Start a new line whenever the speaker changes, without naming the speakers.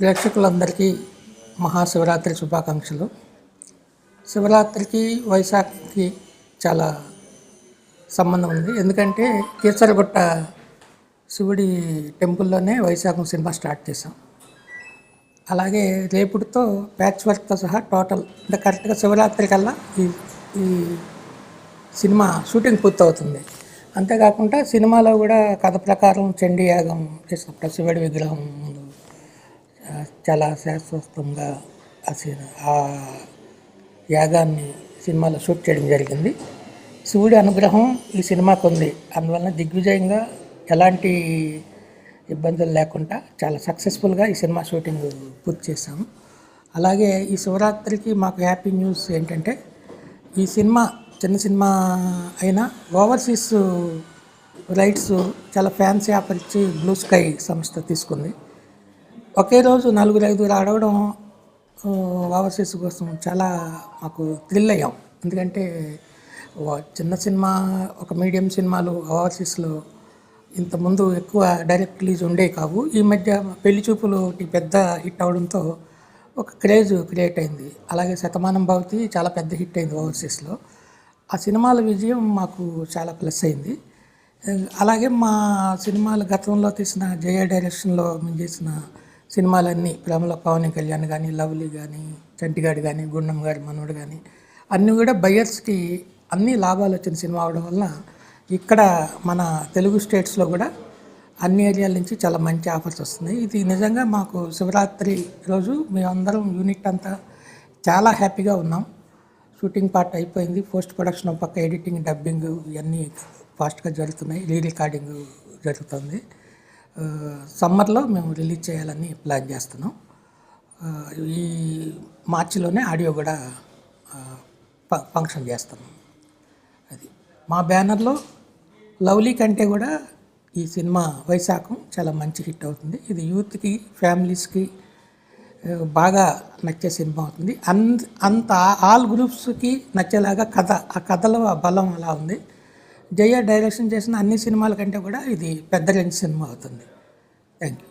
ప్రేక్షకులందరికీ మహాశివరాత్రి శుభాకాంక్షలు. శివరాత్రికి వైశాఖకి చాలా సంబంధం ఉంది. ఎందుకంటే కీసరగుట్ట శివుడి టెంపుల్లోనే వైశాఖం సినిమా స్టార్ట్ చేసాం. అలాగే రేపుడితో ప్యాచ్ వర్క్తో సహా టోటల్ అంటే కరెక్ట్గా శివరాత్రి కల్లా ఈ సినిమా షూటింగ్ పూర్తవుతుంది. అంతేకాకుండా సినిమాలో కూడా కథ ప్రకారం చండీ యాగం చేసినప్పుడు శివుడి విగ్రహం ముందు చాలా శాశ్వతంగా ఆ యాగాన్ని సినిమాలో షూట్ చేయడం జరిగింది. శివుడి అనుగ్రహం ఈ సినిమాకు ఉంది. అందువలన దిగ్విజయంగా ఎలాంటి ఇబ్బందులు లేకుండా చాలా సక్సెస్ఫుల్గా ఈ సినిమా షూటింగ్ పూర్తి చేశాము. అలాగే ఈ శివరాత్రికి మాకు హ్యాపీ న్యూస్ ఏంటంటే ఈ సినిమా చిన్న సినిమా అయినా ఓవర్సీస్ రైట్స్ చాలా ఫ్యాన్సీ ఆఫర్ ఇచ్చి బ్లూ స్కై సంస్థ తీసుకుంది. ఒకే రోజు 4-5 అడగడం ఓవర్సీస్ కోసం చాలా మాకు థ్రిల్ అయ్యాం. ఎందుకంటే చిన్న సినిమా ఒక మీడియం సినిమాలు ఓవర్సీస్లో ఇంతకుముందు ఎక్కువ డైరెక్ట్ రిలీజ్ ఉండేవి కావు. ఈ మధ్య పెళ్లి చూపులు పెద్ద హిట్ అవడంతో ఒక క్రేజ్ క్రియేట్ అయింది. అలాగే శతమానం భవతి చాలా పెద్ద హిట్ అయింది ఓవర్సీస్లో. ఆ సినిమాల విజయం మాకు చాలా ప్లస్ అయింది. అలాగే మా సినిమాలు గతంలో తీసిన జయ డైరెక్షన్లో మేము చేసిన సినిమాలన్నీ ప్రేమలో పవన్ కళ్యాణ్ కానీ, లవ్లీ కానీ, చంటిగాడు కానీ, గుండం గారి మనోడు కానీ అన్నీ కూడా బయ్యర్స్కి అన్ని లాభాలు వచ్చిన సినిమా అవడం వలన ఇక్కడ మన తెలుగు స్టేట్స్లో కూడా అన్ని ఏరియాల నుంచి చాలా మంచి ఆఫర్స్ వస్తున్నాయి. ఇది నిజంగా మాకు శివరాత్రి రోజు మేమందరం యూనిట్ అంతా చాలా హ్యాపీగా ఉన్నాం. షూటింగ్ పార్ట్ అయిపోయింది. పోస్ట్ ప్రొడక్షన్ పక్క ఎడిటింగ్, డబ్బింగ్ ఇవన్నీ ఫాస్ట్గా జరుగుతున్నాయి. రికార్డింగ్ జరుగుతుంది. సమ్మర్లో మేము రిలీజ్ చేయాలని ప్లాన్ చేస్తున్నాం. ఈ మార్చిలోనే ఆడియో కూడా ఫంక్షన్ చేస్తున్నాం. అది మా బ్యానర్లో లవ్లీ కంటే కూడా ఈ సినిమా వైశాఖం చాలా మంచి హిట్ అవుతుంది. ఇది యూత్కి, ఫ్యామిలీస్కి బాగా నచ్చే సినిమా అవుతుంది. అంత ఆల్ గ్రూప్స్కి నచ్చేలాగా ఆ కథలో ఆ బలం అలా ఉంది. జయ డైరెక్షన్ చేసిన అన్ని సినిమాల కంటే కూడా ఇది పెద్ద రేంజ్ సినిమా అవుతుంది. Thank you.